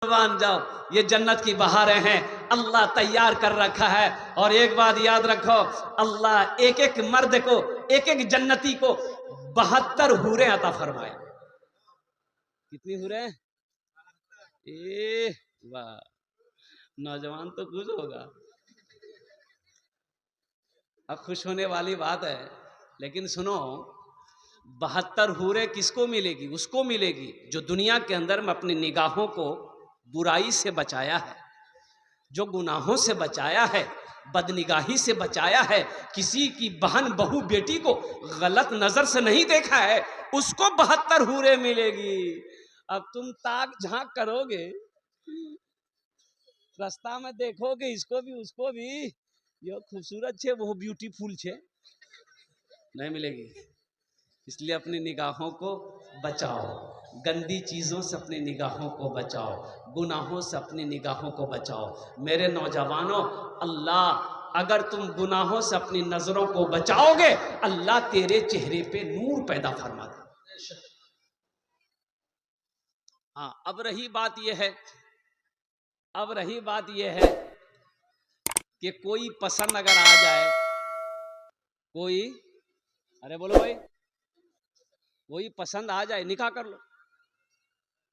कुर्बान जाओ, ये जन्नत की बहारें हैं, अल्लाह तैयार कर रखा है। और एक बात याद रखो, अल्लाह एक एक मर्द को, एक एक जन्नती को 72 हूरें अता फरमाए। कितनी हूरें? ए वाह, नौजवान तो खुश होगा। अब खुश होने वाली बात है, लेकिन सुनो, 72 हूरें किसको मिलेगी? उसको मिलेगी जो दुनिया के अंदर में अपनी निगाहों को बुराई से बचाया है, जो गुनाहों से बचाया है, बदनिगाही से बचाया है, किसी की बहन बहू बेटी को गलत नजर से नहीं देखा है, उसको 72 हूरें मिलेगी। अब तुम ताक झांक करोगे, रास्ता में देखोगे इसको भी उसको भी, जो खूबसूरत छे वो ब्यूटीफुल छे, नहीं मिलेगी। इसलिए अपनी निगाहों को बचाओ, गंदी चीज़ों से अपनी निगाहों को बचाओ, गुनाहों से अपनी निगाहों को बचाओ। मेरे नौजवानों, अल्लाह अगर तुम गुनाहों से अपनी नज़रों को बचाओगे, अल्लाह तेरे चेहरे पे नूर पैदा फरमा दे। हाँ, अब रही बात यह है कि कोई पसंद अगर आ जाए, कोई, अरे बोलो भाई, कोई पसंद आ जाए, निकाह कर लो।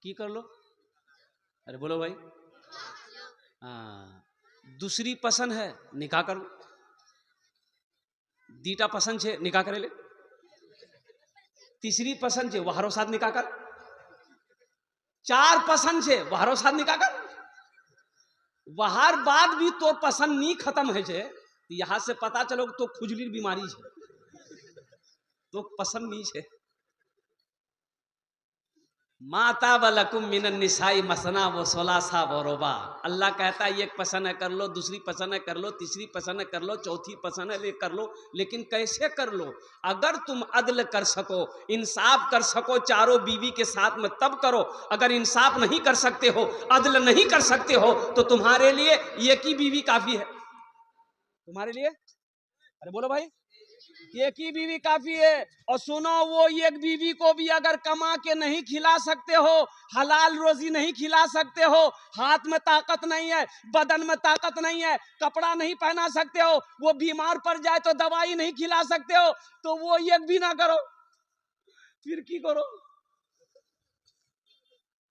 की कर लो? अरे बोलो भाई। हाँ, दूसरी पसंद है, निकाह कर लो। दीटा पसंद छे, निकाह करे ले। तीसरी पसंद छे, वहारो साथ निकाह कर। चार पसंद छे, वहारो साथ निकाह कर। वहार बाद भी तो पसंद नहीं खत्म है छे, यहां से पता चलो तो खुजली बीमारी छे, तो पसंद नहीं छे। माता बलकुम मिनन निसाई मसना वो सोलासा वो रोबा। अल्लाह कहता है एक पसंद है कर लो, दूसरी पसंद है कर लो, तीसरी पसंद है कर लो, चौथी पसंद है कर लो, लेकिन कैसे कर लो? अगर तुम अदल कर सको, इंसाफ कर सको चारों बीवी के साथ में, तब करो। अगर इंसाफ नहीं कर सकते हो, अदल नहीं कर सकते हो, तो तुम्हारे लिए एक ही बीवी काफी है। तुम्हारे लिए, अरे बोलो भाई, एक ही बीवी काफी है। और सुनो, वो एक बीवी को भी अगर कमा के नहीं खिला सकते हो, हलाल रोजी नहीं खिला सकते हो, हाथ में ताकत नहीं है, बदन में ताकत नहीं है, कपड़ा नहीं पहना सकते हो, वो बीमार पड़ जाए तो दवाई नहीं खिला सकते हो, तो वो एक भी ना करो, फिर की करो?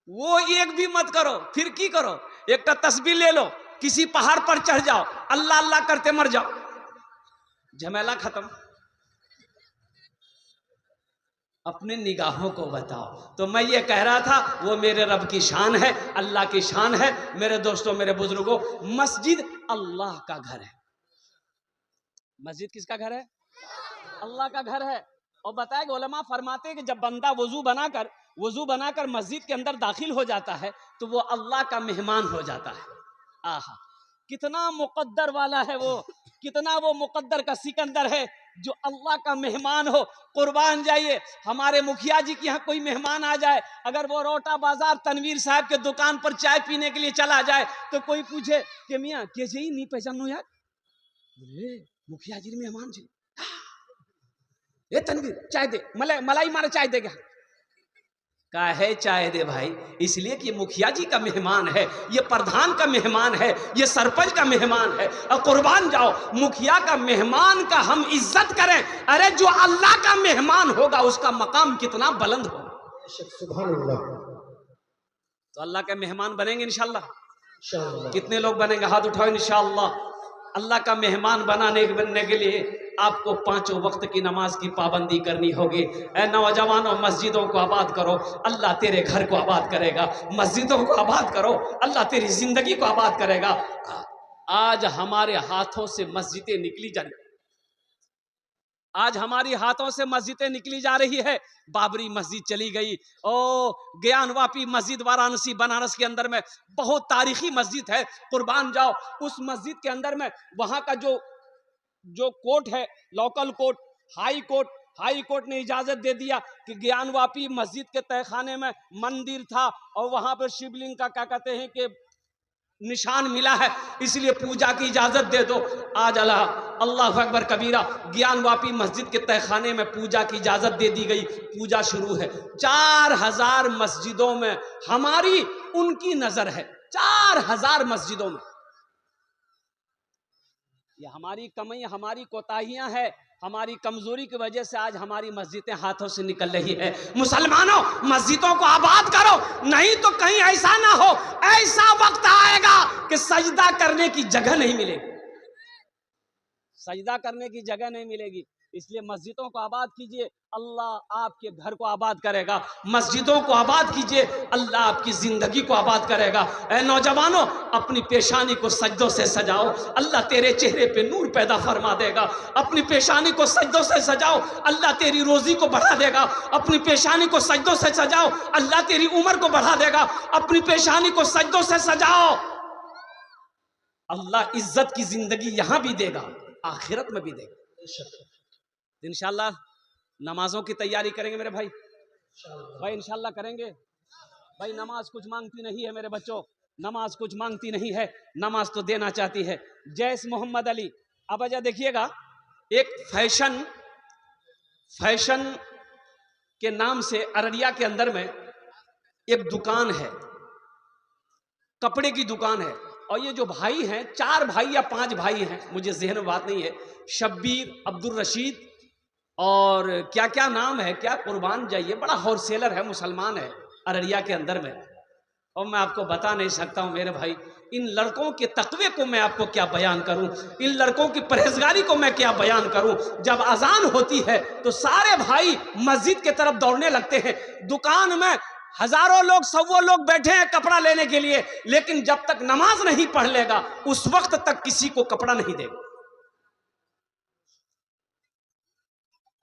वो एक भी मत करो, फिर की करो? एक तस्बीह ले लो, किसी पहाड़ पर चढ़ जाओ, अल्लाह अल्लाह करते मर जाओ, झमेला खत्म। अपने निगाहों को बताओ। तो मैं ये कह रहा था, वो मेरे रब की शान है, अल्लाह की शान है। मेरे दोस्तों, मेरे बुजुर्गों, मस्जिद अल्लाह का घर है। मस्जिद किसका घर है? अल्लाह का घर है। और बताया कि उलमा फरमाते हैं कि जब बंदा वजू बनाकर मस्जिद के अंदर दाखिल हो जाता है, तो वो अल्लाह का मेहमान हो जाता है। आहा, कितना मुकद्दर वाला है वो, कितना वो मुकद्दर का सिकंदर है जो अल्लाह का मेहमान हो। कुर्बान जाइए, हमारे मुखिया जी के यहाँ कोई मेहमान आ जाए, अगर वो रोटा बाजार तनवीर साहब के दुकान पर चाय पीने के लिए चला जाए, तो कोई पूछे कि मियाँ कैसे ही नहीं पहचानो यार, बोले मुखिया जी मेहमान जी, ए तनवीर चाय दे, मलाई मारे चाय दे। क्या काहे चाय दे भाई? इसलिए कि मुखिया जी का मेहमान है, ये प्रधान का मेहमान है, ये सरपंच का मेहमान है। और कुर्बान जाओ, मुखिया का मेहमान का हम इज्जत करें। अरे जो अल्लाह का मेहमान होगा उसका मकाम कितना बुलंद होगा। सुभान अल्लाह। तो अल्लाह के मेहमान बनेंगे इंशाअल्लाह। कितने लोग बनेंगे? हाथ उठाओ इंशाअल्लाह। अल्लाह का मेहमान बनने के लिए आपको 5 वक्त की नमाज की पाबंदी करनी होगी। ऐ नौजवानों, मस्जिदों को आबाद करो, अल्लाह तेरे घर को आबाद करेगा। मस्जिदों को आबाद करो, अल्लाह तेरी जिंदगी को आबाद करेगा। आज हमारे हाथों से मस्जिदें निकली जा रही, आज हमारी हाथों से मस्जिदें निकली जा रही है। बाबरी मस्जिद चली गई, ओ ज्ञानवापी मस्जिद वाराणसी बनारस के अंदर में बहुत तारीखी मस्जिद है। कुर्बान जाओ, उस मस्जिद के अंदर में वहां का जो कोर्ट है, लोकल कोर्ट, हाई कोर्ट ने इजाजत दे दिया कि ज्ञानवापी मस्जिद के तहखाने में मंदिर था और वहां पर शिवलिंग का क्या कहते हैं कि निशान मिला है, इसलिए पूजा की इजाजत दे दो। आज अल्लाह अकबर कबीरा ज्ञानवापी मस्जिद के तहखाने में पूजा की इजाजत दे दी गई। पूजा शुरू है। 4000 मस्जिदों में हमारी उनकी नजर है, 4000 मस्जिदों में। ये हमारी कमी, हमारी कोताहियां है, हमारी कमजोरी की वजह से आज हमारी मस्जिदें हाथों से निकल रही है। मुसलमानों, मस्जिदों को आबाद करो, नहीं तो कहीं ऐसा ना हो, ऐसा वक्त आएगा कि सजदा करने की जगह नहीं मिलेगी, सजदा करने की जगह नहीं मिलेगी। इसलिए मस्जिदों को आबाद कीजिए, अल्लाह आपके घर को आबाद करेगा। मस्जिदों को आबाद कीजिए, अल्लाह आपकी जिंदगी को आबाद करेगा। ऐ नौजवानों, अपनी पेशानी को सजदों से सजाओ, अल्लाह तेरे चेहरे पे नूर पैदा फरमा देगा। अपनी पेशानी को सजदों से सजाओ, अल्लाह तेरी रोजी को बढ़ा देगा। अपनी पेशानी को सजदों से सजाओ, अल्लाह तेरी उम्र को बढ़ा देगा। अपनी पेशानी को सजदों से सजाओ, अल्लाह इज्जत की जिंदगी यहां भी देगा, आखिरत में भी देगा। इंशाल्लाह नमाजों की तैयारी करेंगे मेरे भाई, इंशाल्लाह करेंगे भाई। नमाज कुछ मांगती नहीं है मेरे बच्चों, नमाज कुछ मांगती नहीं है, नमाज तो देना चाहती है। जैस मोहम्मद अली, अब अजा देखिएगा, एक फैशन के नाम से अररिया के अंदर में एक दुकान है, कपड़े की दुकान है। और ये जो भाई हैं, 4 भाई या 5 भाई हैं, मुझे ज़हन में बात नहीं है, शब्बीर, अब्दुल रशीद और क्या क्या नाम है, क्या कुर्बान जाइए, बड़ा होलसेलर है, मुसलमान है अररिया के अंदर में। और मैं आपको बता नहीं सकता हूँ मेरे भाई, इन लड़कों के तकवे को मैं आपको क्या बयान करूं, इन लड़कों की परहेजगारी को मैं क्या बयान करूं। जब अजान होती है तो सारे भाई मस्जिद के तरफ दौड़ने लगते हैं। दुकान में हजारों लोग, सौ लोग बैठे हैं कपड़ा लेने के लिए, लेकिन जब तक नमाज नहीं पढ़ लेगा उस वक्त तक किसी को कपड़ा नहीं देगा।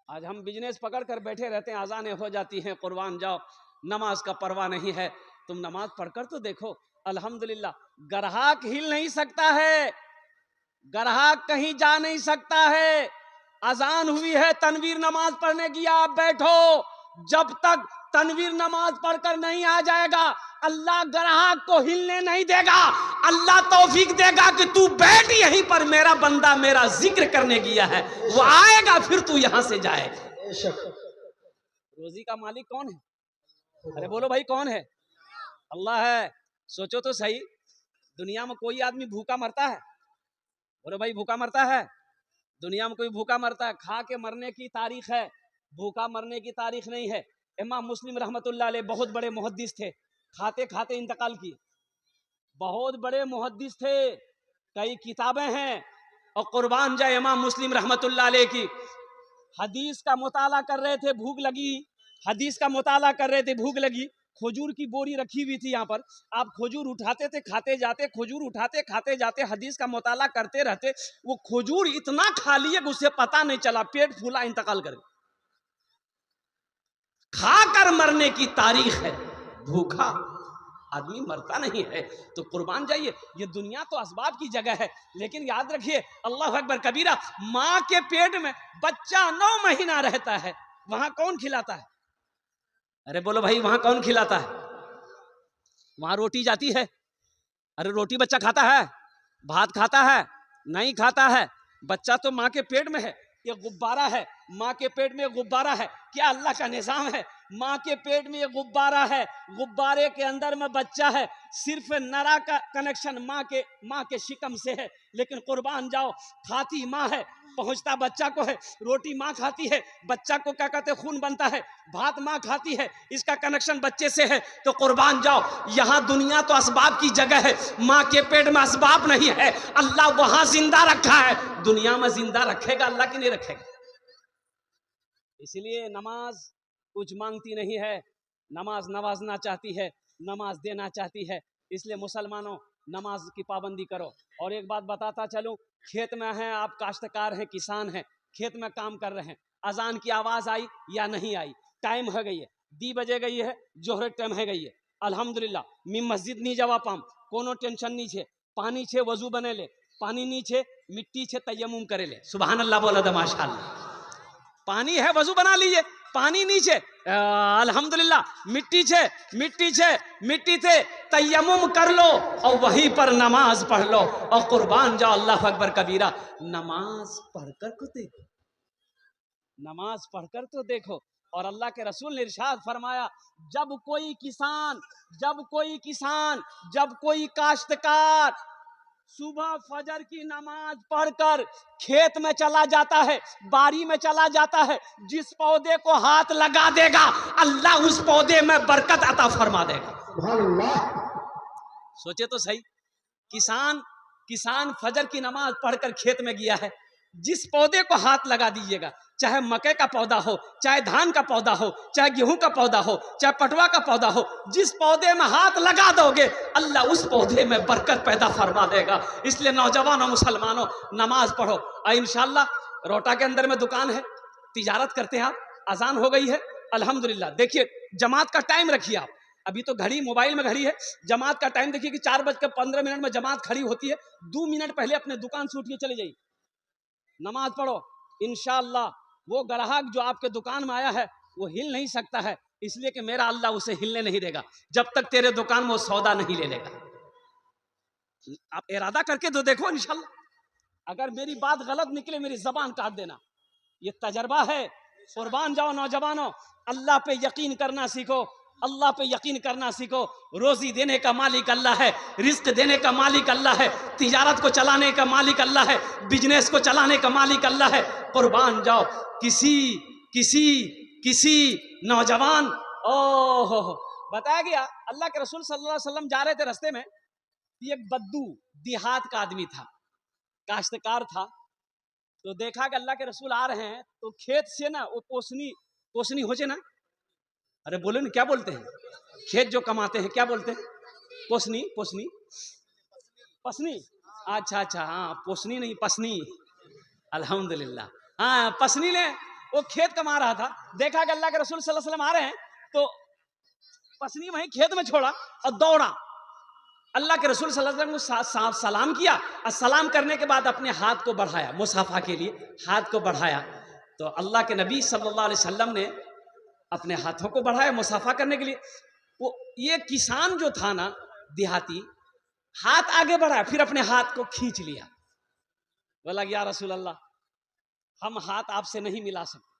आज हम बिजनेस पकड़ कर बैठे रहते हैं, अजानें हो जाती हैं, कुर्बान जाओ, नमाज का परवाह नहीं है। तुम नमाज पढ़कर तो देखो, अल्हम्दुलिल्लाह। ग्राहक हिल नहीं सकता है, ग्राहक कहीं जा नहीं सकता है। अजान हुई है तनवीर नमाज पढ़ने की, आप बैठो, जब तक तनवीर नमाज पढ़कर नहीं आ जाएगा अल्लाह ग्राहक को हिलने नहीं देगा। अल्लाह तौफीक देगा कि तू बैठ यहीं पर, मेरा बंदा मेरा जिक्र करने गया है, वो आएगा फिर तू यहां से जाएगा। रोजी का मालिक कौन है? अरे बोलो भाई, कौन है? अल्लाह है। सोचो तो सही, दुनिया में कोई आदमी भूखा मरता है? बोलो भाई, भूखा मरता है? दुनिया में कोई भूखा मरता है? खा के मरने की तारीख है, भूखा मरने की तारीख नहीं है। इमाम मुस्लिम रहमतुल्लाह अलैह बहुत बड़े मुहद्दिस थे, खाते खाते इंतकाल किए। बहुत बड़े मुहद्दिस थे, कई किताबें हैं। और कुर्बान जाए इमाम मुस्लिम रहमतुल्लाह अलैह की, हदीस का मुताला कर रहे थे, भूख लगी, हदीस का मुताला कर रहे थे, भूख लगी। खजूर की बोरी रखी हुई थी यहाँ पर, आप खजूर उठाते थे, खाते जाते, खजूर उठाते खाते जाते, हदीस का मुताला करते रहते। वो खजूर इतना खा लिए कि उसे पता नहीं चला, पेट फूला, इंतकाल कर गए। खाकर मरने की तारीख है, भूखा आदमी मरता नहीं है। तो कुर्बान जाइए, ये दुनिया तो असबाब की जगह है, लेकिन याद रखिए, अल्लाह अकबर कबीरा, माँ के पेट में बच्चा 9 महीना रहता है, वहां कौन खिलाता है? अरे बोलो भाई, वहां कौन खिलाता है? वहां रोटी जाती है? अरे रोटी बच्चा खाता है? भात खाता है? नहीं खाता है। बच्चा तो माँ के पेट में है, ये गुब्बारा है, माँ के पेट में गुब्बारा है। क्या अल्लाह का निजाम है? माँ के पेट में ये गुब्बारा है, गुब्बारे के अंदर में बच्चा है, सिर्फ नरा का कनेक्शन माँ के शिकम से है। लेकिन कुर्बान जाओ, खाती माँ है, पहुंचता बच्चा को है। रोटी माँ खाती है, बच्चा को क्या कहते, खून बनता है। भात माँ खाती है, इसका कनेक्शन बच्चे से है। तो कुर्बान जाओ, यहाँ दुनिया तो असबाब की जगह है, माँ के पेट में असबाब नहीं है। अल्लाह वहां जिंदा रखा है, दुनिया में जिंदा रखेगा अल्लाह की नहीं रखेगा। इसलिए नमाज कुछ मांगती नहीं है, नमाज नवाजना चाहती है, नमाज देना चाहती है। इसलिए मुसलमानों, नमाज की पाबंदी करो। और एक बात बताता चलूं, खेत में हैं आप, काश्तकार हैं, किसान हैं, खेत में काम कर रहे हैं, अजान की आवाज़ आई या नहीं आई, टाइम हो गई है, 2 बजे गई है, जोहर टाइम है गई है, अल्हम्दुलिल्लाह मी मस्जिद नहीं जावा पाम, कोनो टेंशन नहीं छे, पानी छे वजू बने ले, पानी नहीं छे मिट्टी छे तयम्मुम करे ले, सुभान अल्लाह बोला था माशाअल्लाह। पानी है वजू बना लीजिए, पानी नीचे, अल्हम्दुलिल्लाह मिट्टी थे तयम्मुम कर लो और वहीं पर नमाज पढ़ लो और कुर्बान जाओ। अल्लाह अकबर कबीरा। नमाज पढ़कर को देखो, नमाज पढ़कर तो देखो। और अल्लाह के रसूल ने इरशाद फरमाया, जब कोई काश्तकार सुबह फजर की नमाज पढ़कर खेत में चला जाता है, बारी में चला जाता है, जिस पौधे को हाथ लगा देगा अल्लाह उस पौधे में बरकत अता फरमा देगा। सोचे तो सही, किसान फजर की नमाज पढ़कर खेत में गया है, जिस पौधे को हाथ लगा दीजिएगा, चाहे मकई का पौधा हो, चाहे धान का पौधा हो, चाहे गेहूं का पौधा हो, चाहे पटवा का पौधा हो, जिस पौधे में हाथ लगा दोगे अल्लाह उस पौधे में बरकत पैदा फरमा देगा। इसलिए नौजवानों मुसलमानों नमाज पढ़ो। और इंशाअल्लाह रोटा के अंदर में दुकान है, तिजारत करते हैं आप, अजान हो गई है अल्हम्दुलिल्लाह। देखिए जमात का टाइम रखिए आप, अभी तो घड़ी मोबाइल में घड़ी है, जमात का टाइम देखिए कि 4:15 में जमात खड़ी होती है। 2 मिनट पहले अपने दुकान से उठिए चले जाइए, नमाज पढ़ो। इंशाअल्लाह वो ग्राहक जो आपके दुकान में आया है वो हिल नहीं सकता है, इसलिए कि मेरा अल्लाह उसे हिलने नहीं देगा जब तक तेरे दुकान में वो सौदा नहीं ले लेगा। आप इरादा करके तो देखो, इंशाअल्लाह अगर मेरी बात गलत निकले मेरी जबान काट देना, ये तजर्बा है। कुर्बान जाओ नौजवानों, अल्लाह पे यकीन करना सीखो, अल्लाह पे यकीन करना सीखो। रोजी देने का मालिक अल्लाह है, रिस्क देने का मालिक अल्लाह है, तिजारत को चलाने का मालिक अल्लाह है, बिजनेस को चलाने का मालिक अल्लाह है। कुर्बान जाओ। किसी नौजवान ओहो बताया गया, अल्लाह के रसूल सल्लल्लाहु अलैहि वसल्लम जा रहे थे, रास्ते में एक बद्दू देहात का आदमी था, काश्तकार था। तो देखा कि अल्लाह के रसूल आ रहे हैं, तो खेत से ना वो पोसनी हो जाए ना, अरे बोलो ना क्या बोलते हैं, खेत जो कमाते हैं क्या बोलते हैं, पोसनी पसनी। अच्छा हाँ, पोसनी नहीं पसनी, अल्हम्दुलिल्लाह। हाँ पसनी ने वो खेत कमा रहा था, देखा कि अल्लाह के रसूल सल्लल्लाहु अलैहि वसल्लम आ रहे हैं, तो पसनी वहीं खेत में छोड़ा और दौड़ा। अल्लाह के रसूल सल्लल्लाहु अलैहि वसल्लम को सलाम किया और सलाम करने के बाद अपने हाथ को बढ़ाया, मुसाफा के लिए हाथ को बढ़ाया। तो अल्लाह के नबी सल्लल्लाहु अलैहि वसल्लम ने अपने हाथों को बढ़ाया मुसाफा करने के लिए। वो ये किसान जो था ना देहाती, हाथ आगे बढ़ाया, फिर अपने हाथ को खींच लिया, बोला या रसूल अल्लाह हम हाथ आपसे नहीं मिला सकते।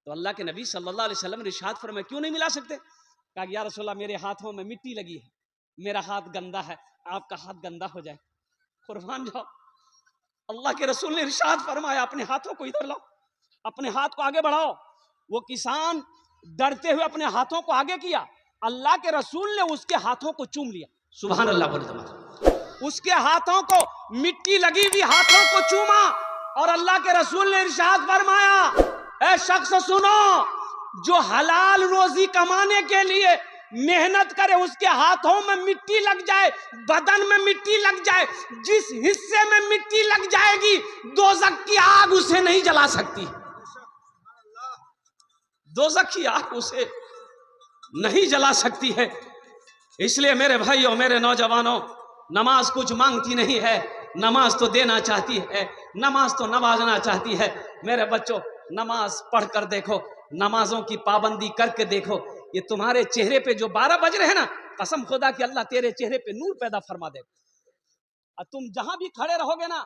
तो अल्लाह के नबी सल्लल्लाहु अलैहि वसल्लम ने इरशाद फरमाया क्यों नहीं मिला सकते? कहा या रसूल अल्लाह मेरे हाथों में मिट्टी लगी है, मेरा हाथ गंदा है, आपका हाथ गंदा हो जाए। कुर्बान जाओ, अल्लाह के रसूल ने इरशाद फरमाया अपने हाथों को इधर लाओ, अपने हाथ को आगे बढ़ाओ। वो किसान डरते हुए अपने हाथों को आगे किया, अल्लाह के रसूल ने उसके हाथों को चूम लिया। सुभान अल्लाह बोले तो उसके हाथों को, मिट्टी लगी हुई हाथों को चूमा और अल्लाह के रसूल ने इरशाद फरमाया, ऐ शख्स सुनो, जो हलाल रोजी कमाने के लिए मेहनत करे उसके हाथों में मिट्टी लग जाए, बदन में मिट्टी लग जाए, जिस हिस्से में मिट्टी लग जाएगी दोज़ख की आग उसे नहीं जला सकती, दोज़ख की आग उसे नहीं जला सकती है। इसलिए मेरे भाइयों, मेरे नौजवानों, नमाज कुछ मांगती नहीं है, नमाज तो देना चाहती है, नमाज तो नवाजना चाहती है। मेरे बच्चों नमाज पढ़ कर देखो, नमाजों की पाबंदी करके देखो, ये तुम्हारे चेहरे पे जो 12 बज रहे हैं ना, कसम खुदा कि अल्लाह तेरे चेहरे पे नूर पैदा फरमा देगा। और तुम जहां भी खड़े रहोगे ना,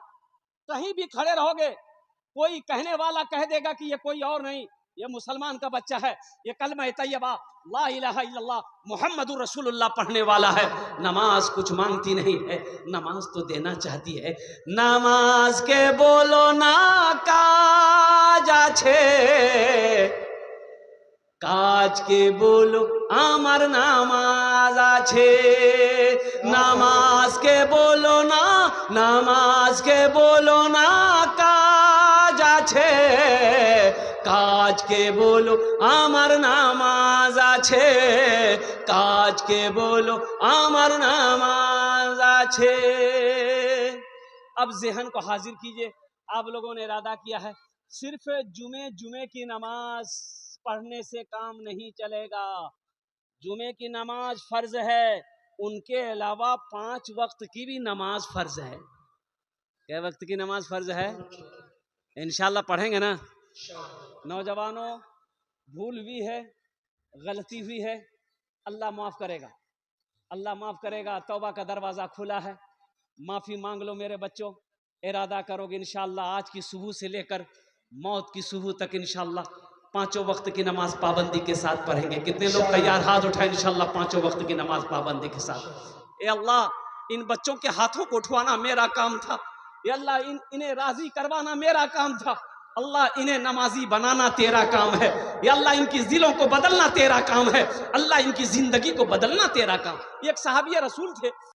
कहीं भी खड़े रहोगे, कोई कहने वाला कह देगा कि ये कोई और नहीं, ये मुसलमान का बच्चा है, ये कलमा तैयबा ला इलाहा इल्लल्लाह मुहम्मदुर रसूलुल्लाह पढ़ने वाला है। नमाज कुछ मांगती नहीं है, नमाज तो देना चाहती है। नमाज के बोलो ना काज आछे, काज के बोलो आमार नामाज आछे। नमाज के बोलो ना, नमाज के बोलो ना काज आछे, काज के बोलो आमार नामाज आछे, काज के बोलो आमार नामाज आछे। अब ज़हन को हाजिर कीजिए, आप लोगों ने इरादा किया है सिर्फ जुमे की नमाज पढ़ने से काम नहीं चलेगा। जुमे की नमाज फर्ज है, उनके अलावा 5 वक्त की भी नमाज फर्ज है। क्या वक्त की नमाज फर्ज है? इंशाल्लाह पढ़ेंगे ना नौजवानों? भूल भी है, गलती हुई है, अल्लाह माफ़ करेगा, अल्लाह माफ़ करेगा। तौबा का दरवाज़ा खुला है, माफ़ी मांग लो मेरे बच्चों। इरादा करोगे इंशाअल्लाह आज की सुबह से लेकर मौत की सुबह तक इंशाअल्लाह 5 वक्त की नमाज पाबंदी के साथ पढ़ेंगे। कितने लोग तैयार? हाथ उठाएं इंशाअल्लाह 5 वक्त की नमाज पाबंदी के साथ। ए अल्लाह, इन बच्चों के हाथों को उठवाना मेरा काम था। ए अल्लाह, इन्हें राजी करवाना मेरा काम था। अल्लाह, इन्हें नमाजी बनाना तेरा काम है। या अल्लाह, इनकी दिलों को बदलना तेरा काम है। अल्लाह, इनकी जिंदगी को बदलना तेरा काम। एक सहाबी रसूल थे,